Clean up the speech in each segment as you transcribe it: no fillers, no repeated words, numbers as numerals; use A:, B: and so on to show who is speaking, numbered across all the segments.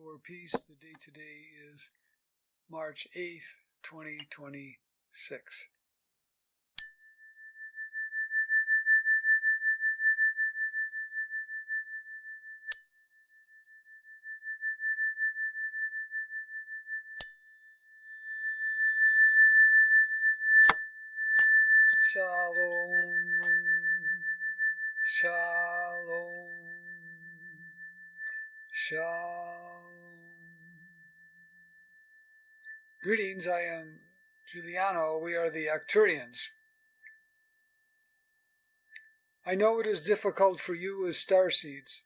A: or peace. The date today is March 8th, 2026. Shalom, shalom, shalom. Greetings, I am Giuliano. We are the Arcturians. I know it is difficult for you as starseeds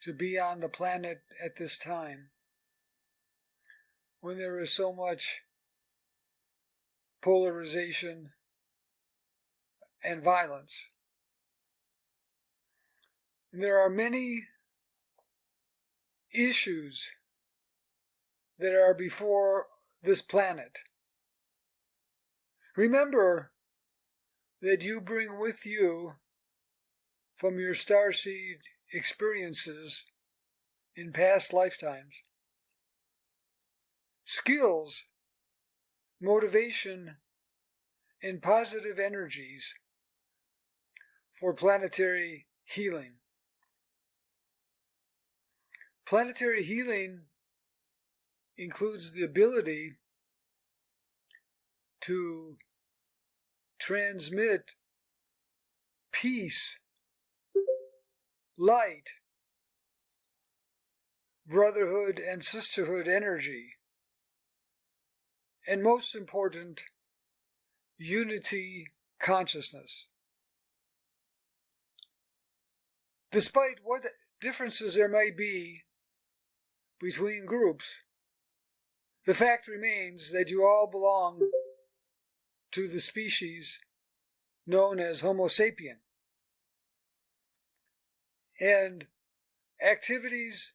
A: to be on the planet at this time when there is so much polarization and violence. And there are many issues that are before this planet. Remember that you bring with you from your starseed experiences in past lifetimes skills, motivation, and positive energies for planetary healing. Planetary healing includes the ability to transmit peace, light, brotherhood and sisterhood energy, and most important, unity consciousness. Despite what differences there may be between groups, the fact remains that you all belong to the species known as Homo sapien. And activities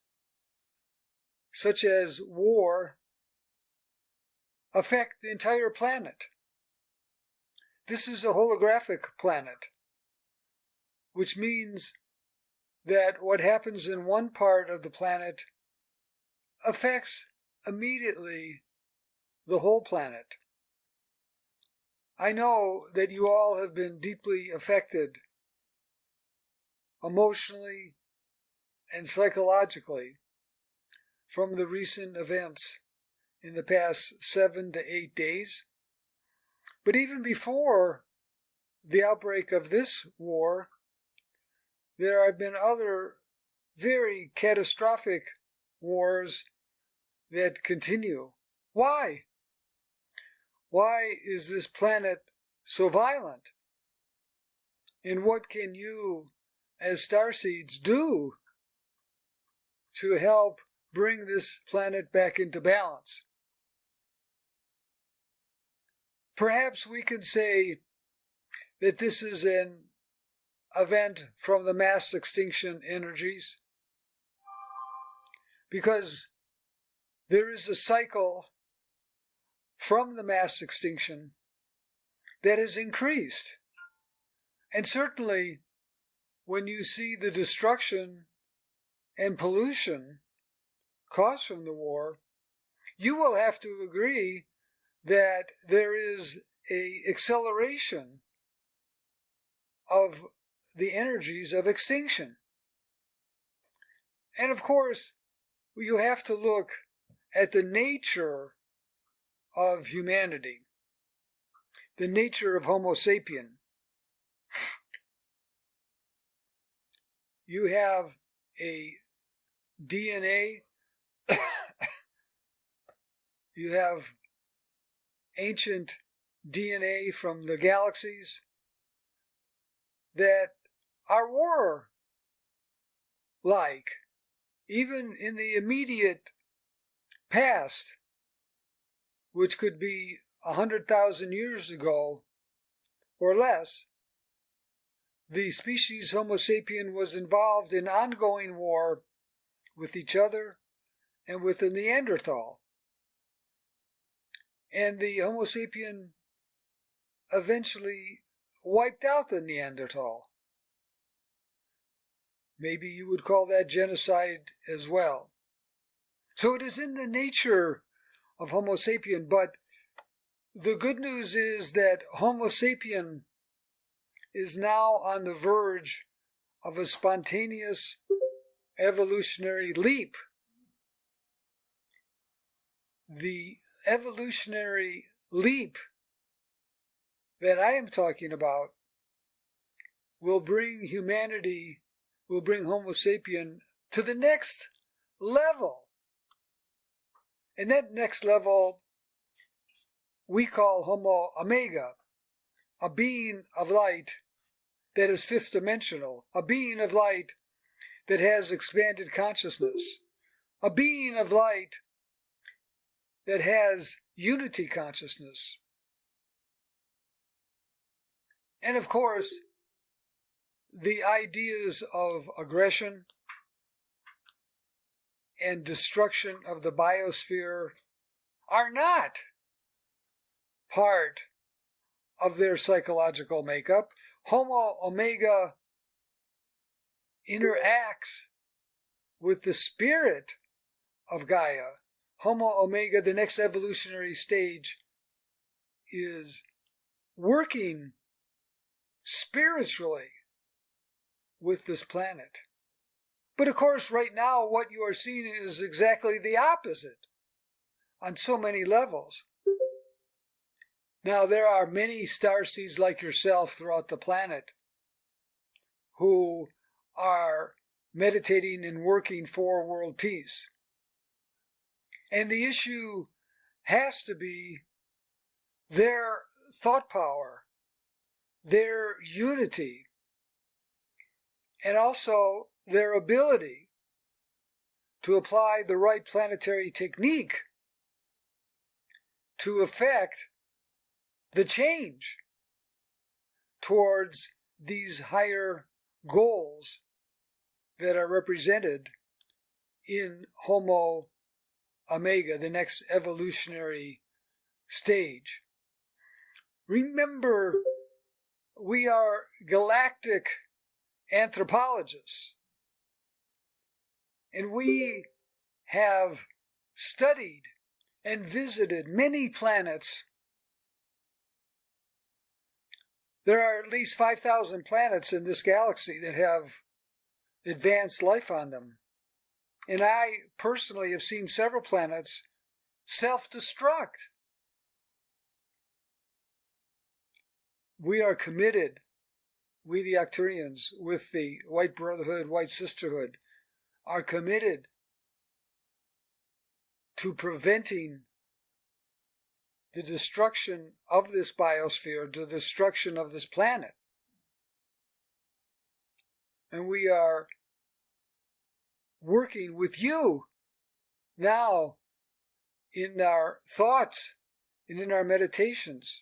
A: such as war affect the entire planet. This is a holographic planet, which means that what happens in one part of the planet affects immediately the whole planet. I know that you all have been deeply affected emotionally and psychologically from the recent events in the past 7 to 8 days. But even before the outbreak of this war, there have been other very catastrophic wars that continue. Why? Why is this planet so violent? And what can you, as starseeds, do to help bring this planet back into balance? Perhaps we could say that this is an event from the mass extinction energies, because there is a cycle from the mass extinction that has increased. And certainly, when you see the destruction and pollution caused from the war, you will have to agree that there is an acceleration of the energies of extinction. And of course, you have to look at the nature of humanity, the nature of Homo sapien. You have a DNA, you have ancient DNA from the galaxies that are war-like, even in the immediate past, which could be 100,000 years ago or less. The species Homo sapien was involved in ongoing war with each other and with the Neanderthal. And the Homo sapien eventually wiped out the Neanderthal. Maybe you would call that genocide as well. So it is in the nature of Homo sapien, but the good news is that Homo sapien is now on the verge of a spontaneous evolutionary leap. The evolutionary leap that I am talking about will bring humanity, will bring Homo sapien to the next level. And that next level we call Homo Omega, a being of light that is fifth dimensional, a being of light that has expanded consciousness, a being of light that has unity consciousness. And of course, the ideas of aggression and destruction of the biosphere are not part of their psychological makeup. Homo Omega interacts with the spirit of Gaia. Homo Omega, the next evolutionary stage, is working spiritually with this planet. But of course, right now, what you are seeing is exactly the opposite on so many levels. Now, there are many starseeds like yourself throughout the planet who are meditating and working for world peace. And the issue has to be their thought power, their unity, and also their ability to apply the right planetary technique to effect the change towards these higher goals that are represented in Homo Omega, the next evolutionary stage. Remember, we are galactic anthropologists, and we have studied and visited many planets. There are at least 5,000 planets in this galaxy that have advanced life on them. And I personally have seen several planets self-destruct. We are committed, we the Arcturians, with the White Brotherhood, White Sisterhood, are committed to preventing the destruction of this biosphere, the destruction of this planet. And we are working with you now in our thoughts and in our meditations.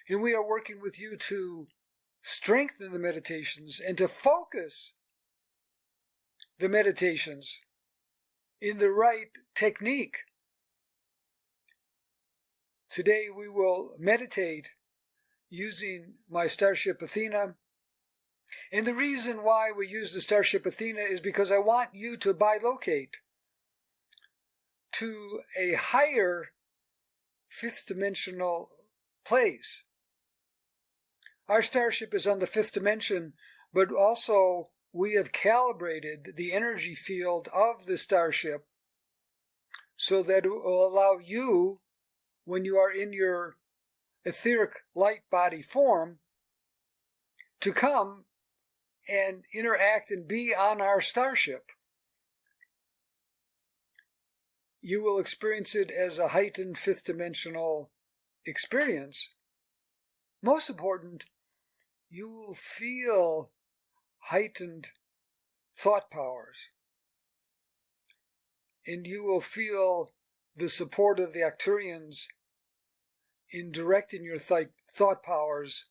A: And we are working with you to strengthen the meditations and to focus the meditations in the right technique. Today we will meditate using my starship Athena. And the reason why we use the starship Athena is because I want you to bilocate to a higher fifth dimensional place. Our starship is on the fifth dimension, but also we have calibrated the energy field of the starship so that it will allow you, when you are in your etheric light body form, to come and interact and be on our starship. You will experience it as a heightened fifth dimensional experience. Most important, you will feel heightened thought powers. And you will feel the support of the Arcturians in directing your thought powers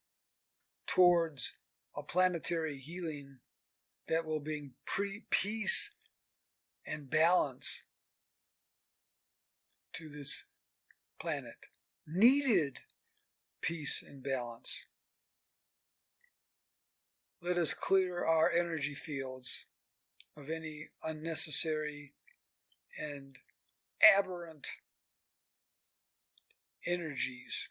A: towards a planetary healing that will bring peace and balance to this planet. Needed peace and balance. Let us clear our energy fields of any unnecessary and aberrant energies.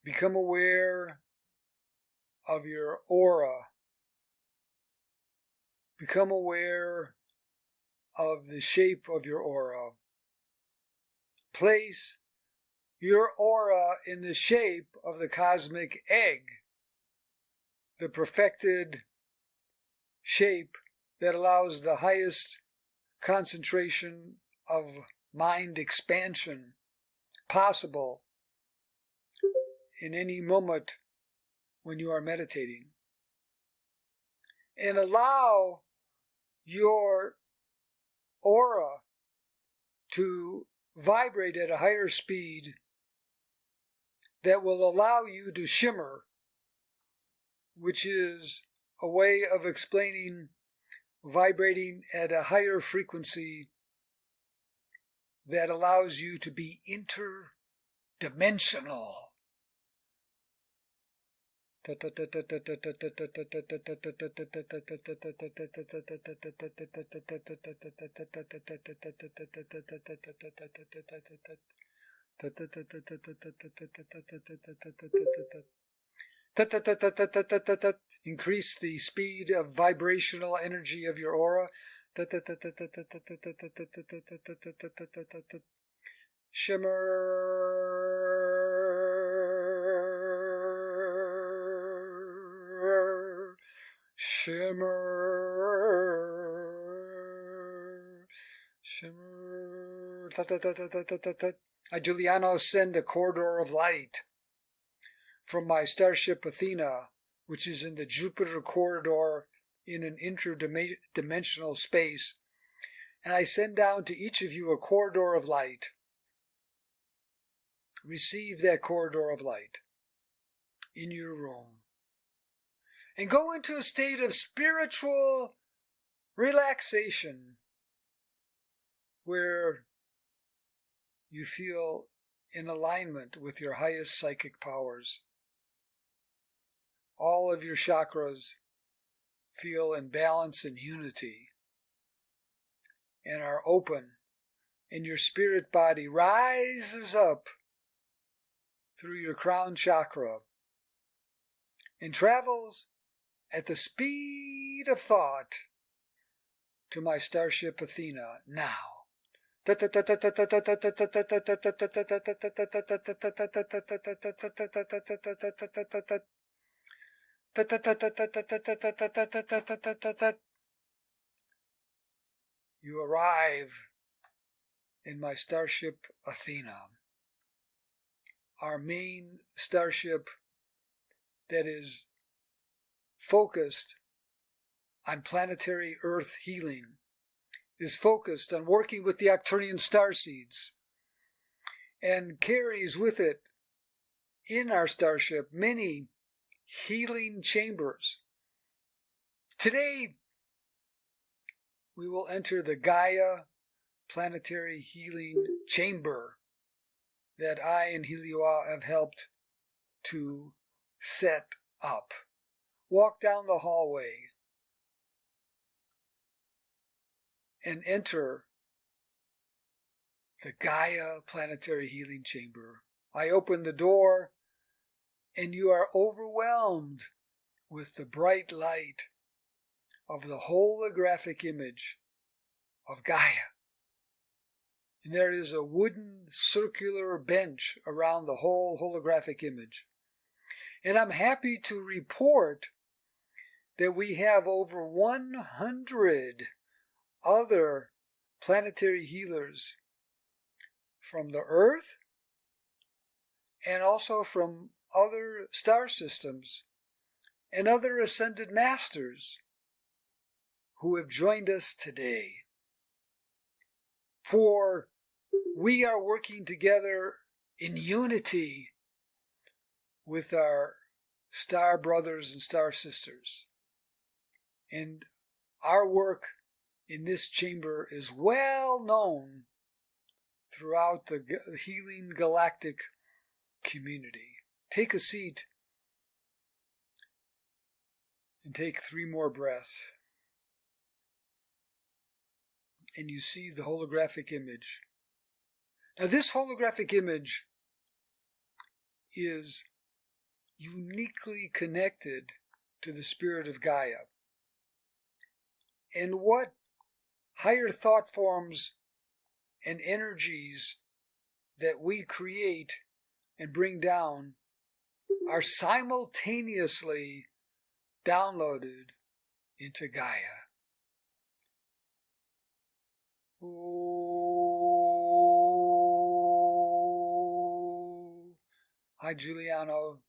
A: Become aware of your aura. Become aware of the shape of your aura. Place your aura in the shape of the cosmic egg, the perfected shape that allows the highest concentration of mind expansion possible in any moment when you are meditating. And allow your aura to vibrate at a higher speed that will allow you to shimmer, which is a way of explaining vibrating at a higher frequency that allows you to be interdimensional. Increase the speed of vibrational energy of your aura. Shimmer, shimmer, shimmer. I, Giuliano, send a corridor of light from my starship Athena, which is in the Jupiter corridor in an interdimensional space, and I send down to each of you a corridor of light. Receive that corridor of light in your room and go into a state of spiritual relaxation where you feel in alignment with your highest psychic powers. All of your chakras feel in balance and unity and are open, and your spirit body rises up through your crown chakra and travels at the speed of thought to my starship Athena now. You arrive in my starship Athena, our main starship that is focused on planetary Earth healing, is focused on working with the Arcturian starseeds, and carries with it in our starship many healing chambers. Today, we will enter the Gaia planetary healing chamber that I and Helioa have helped to set up. Walk down the hallway and enter the Gaia planetary healing chamber. I open the door and you are overwhelmed with the bright light of the holographic image of Gaia. And there is a wooden circular bench around the whole holographic image. And I'm happy to report that we have over 100 other planetary healers from the Earth and also from other star systems and other Ascended Masters who have joined us today. For we are working together in unity with our star brothers and star sisters. And our work in this chamber is well known throughout the healing galactic community. Take a seat and take 3 more breaths. And you see the holographic image. Now, this holographic image is uniquely connected to the spirit of Gaia. And what higher thought forms and energies that we create and bring down are simultaneously downloaded into Gaia. Hi, Giuliano.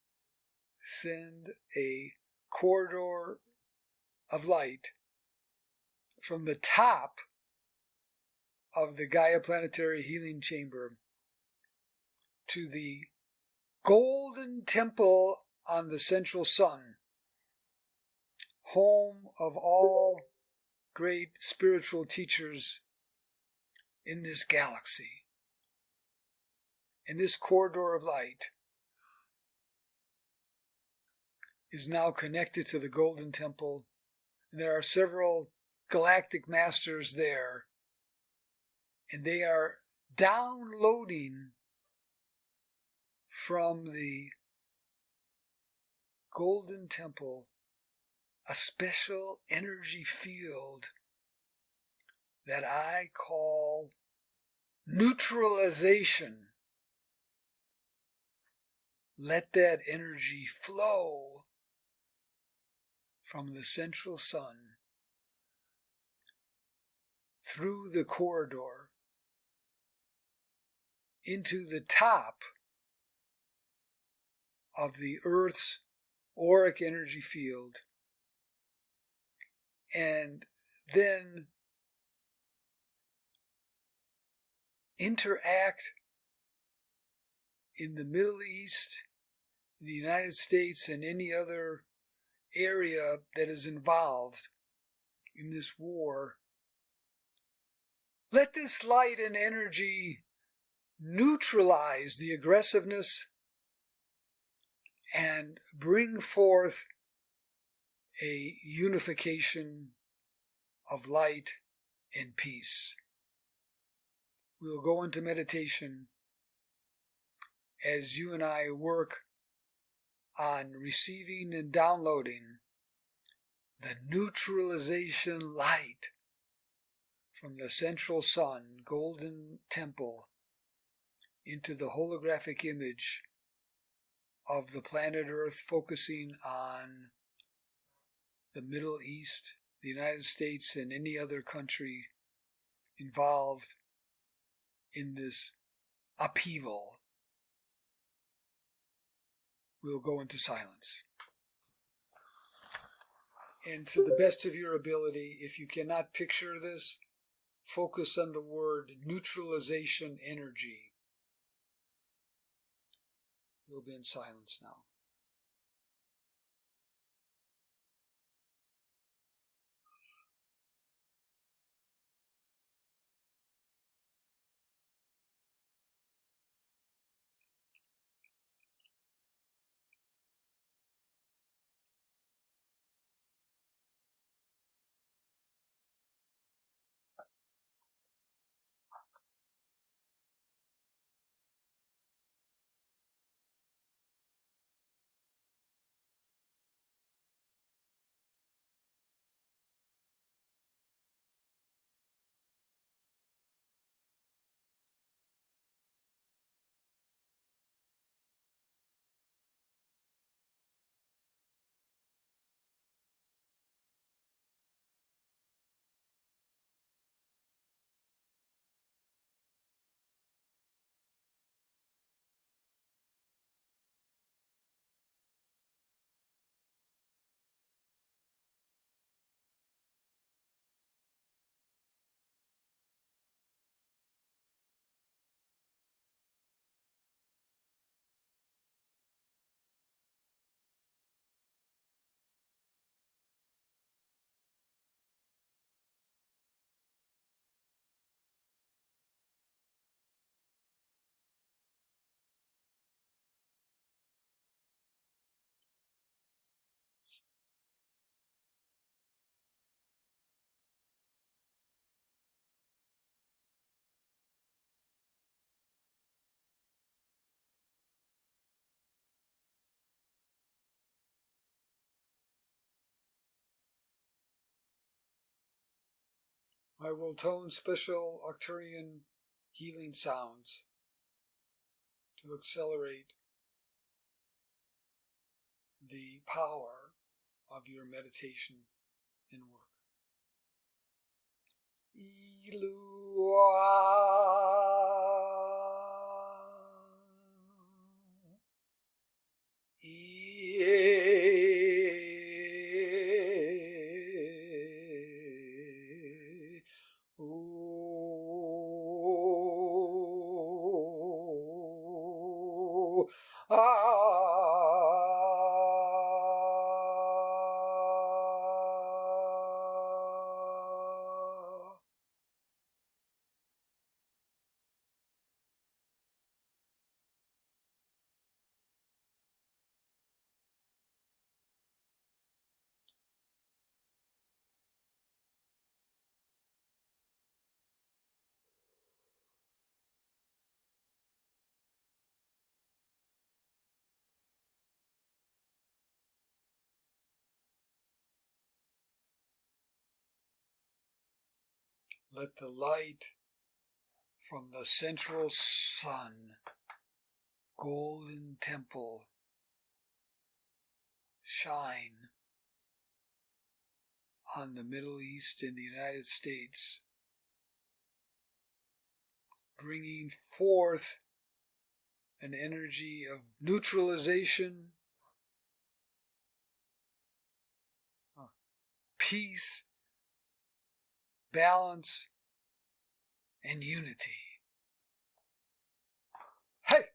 A: Send a corridor of light from the top of the Gaia Planetary Healing Chamber to the golden temple on the central sun, home of all great spiritual teachers in this galaxy. And this corridor of light is now connected to the golden temple. And there are several galactic masters there, and they are downloading from the golden temple a special energy field that I call neutralization. Let that energy flow from the central sun through the corridor into the top of the Earth's auric energy field, and then interact in the Middle East, in the United States, and any other area that is involved in this war. Let this light and energy neutralize the aggressiveness and bring forth a unification of light and peace. We'll go into meditation as you and I work on receiving and downloading the neutralization light from the central sun, golden temple, into the holographic image of the planet Earth, focusing on the Middle East, the United States, and any other country involved in this upheaval. We'll go into silence. And to the best of your ability, if you cannot picture this, focus on the word neutralization energy. We'll be in silence now. I will tone special Arcturian healing sounds to accelerate the power of your meditation and work. Let the light from the central sun, golden temple, shine on the Middle East and the United States, bringing forth an energy of neutralization, peace, balance, and unity. Hey!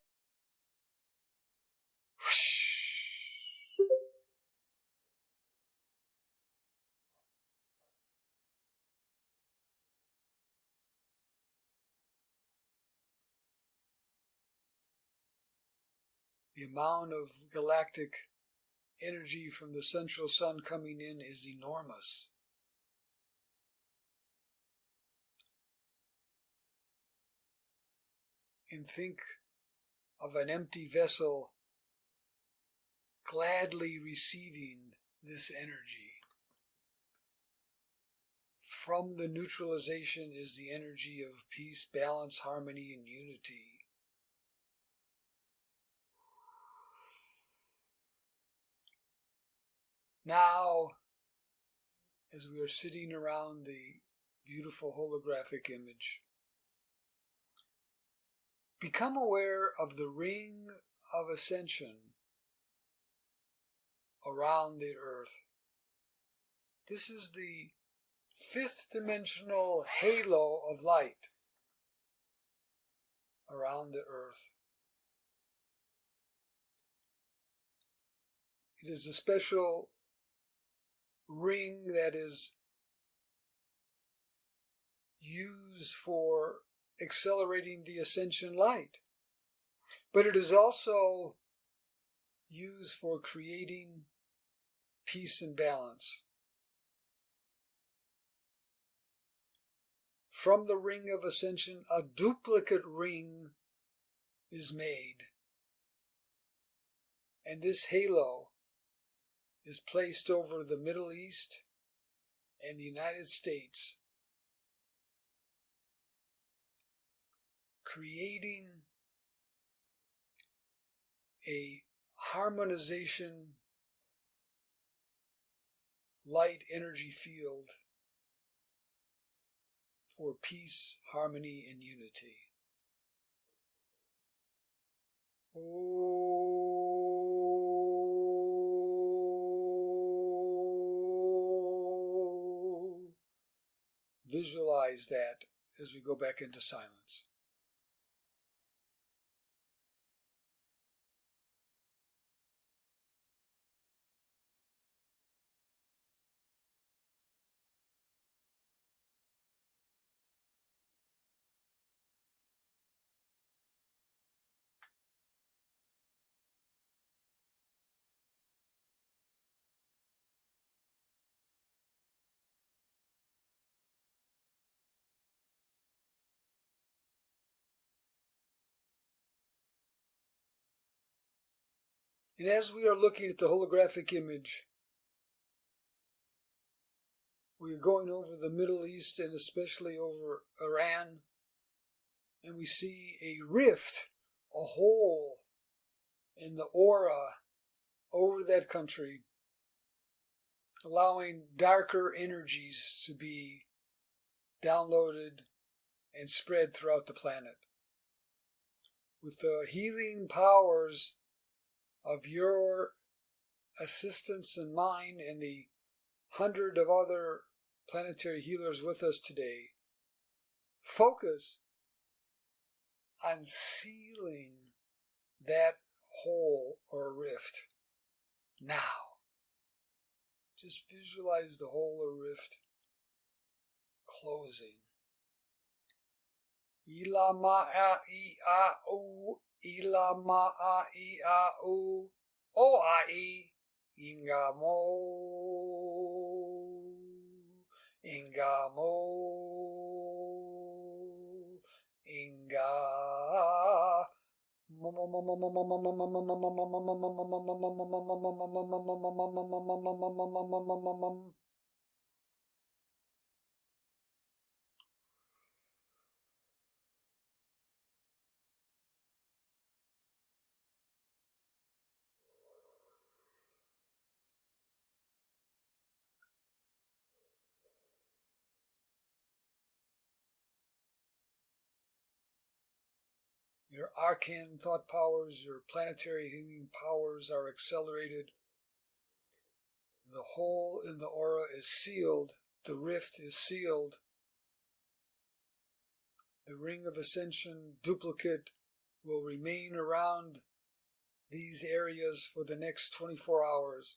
A: The amount of galactic energy from the central sun coming in is enormous. And think of an empty vessel gladly receiving this energy. From the neutralization is the energy of peace, balance, harmony, and unity. Now, as we are sitting around the beautiful holographic image, become aware of the ring of ascension around the earth. This is the fifth dimensional halo of light around the earth. It is a special ring that is used for accelerating the ascension light, but it is also used for creating peace and balance. From the ring of ascension, a duplicate ring is made, and this halo is placed over the Middle East and the United States, creating a harmonization light energy field for peace, harmony, and unity. Visualize that as we go back into silence. And as we are looking at the holographic image, we're going over the Middle East and especially over Iran, and we see a rift, a hole in the aura over that country, allowing darker energies to be downloaded and spread throughout the planet. With the healing powers of your assistance and mine and the 100 of other planetary healers with us today, focus on sealing that hole or rift now. Just visualize the hole or rift closing. Ilama-a-i-a-u, ilama-a-i-a-u, o-a-i, ingamo, ingamo, inga. Your arcane thought powers, your planetary healing powers are accelerated. The hole in the aura is sealed. The rift is sealed. The ring of ascension duplicate will remain around these areas for the next 24 hours.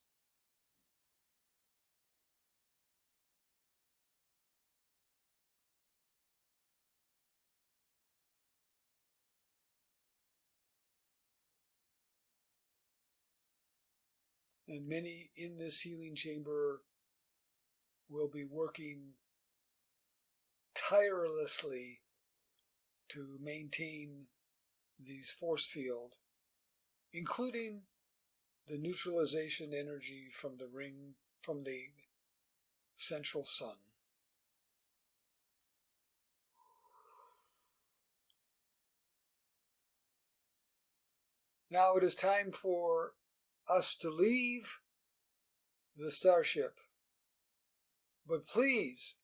A: And many in this healing chamber will be working tirelessly to maintain these force field, including the neutralization energy from the ring, from the central sun. Now it is time for us to leave the starship. But please,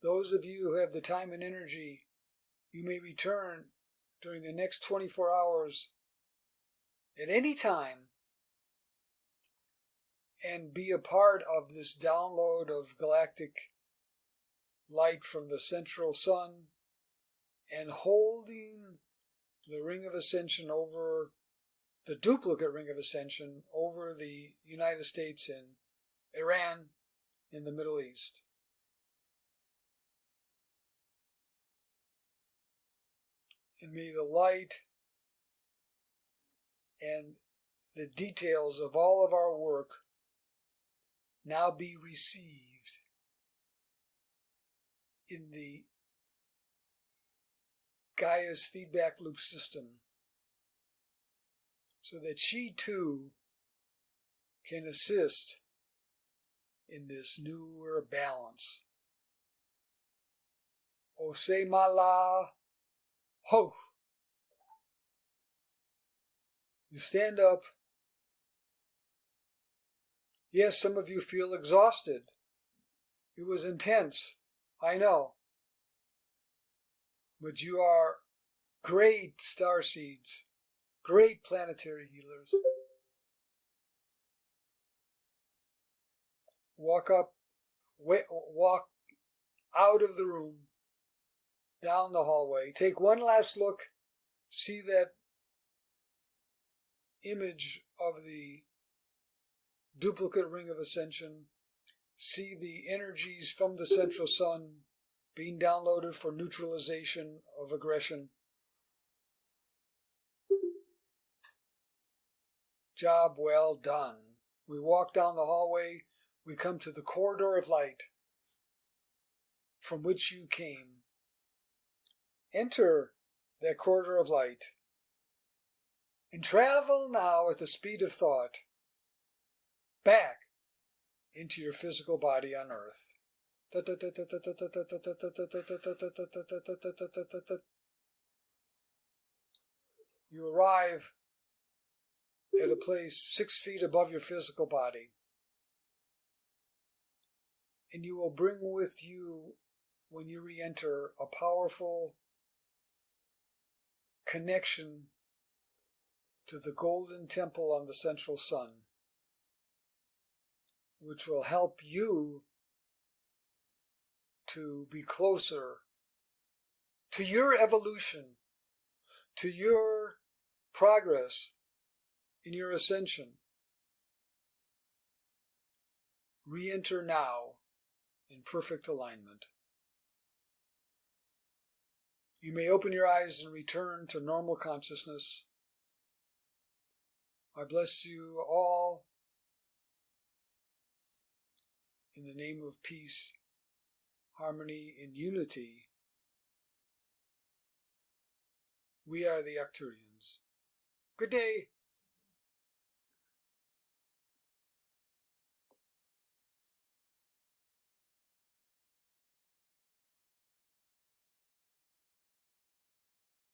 A: those of you who have the time and energy, you may return during the next 24 hours at any time and be a part of this download of galactic light from the central sun and holding the ring of ascension over, the duplicate ring of ascension over the United States and Iran in the Middle East. And may the light and the details of all of our work now be received in the Gaia's feedback loop system, so that she too can assist in this newer balance. Ose mala ho. You stand up. Yes, some of you feel exhausted. It was intense, I know. But you are great starseeds, great planetary healers. Walk out of the room, down the hallway. Take one last look. See that image of the duplicate ring of ascension. See the energies from the central sun being downloaded for neutralization of aggression. Job well done. We walk down the hallway. We come to the corridor of light from which you came. Enter that corridor of light and travel now at the speed of thought back into your physical body on Earth. You arrive at a place 6 feet above your physical body, and you will bring with you, when you re-enter, a powerful connection to the golden temple on the central sun, which will help you to be closer to your evolution, to your progress in your ascension. Re-enter now in perfect alignment. You may open your eyes and return to normal consciousness. I bless you all in the name of peace, harmony, and unity. We are the Arcturians. Good day.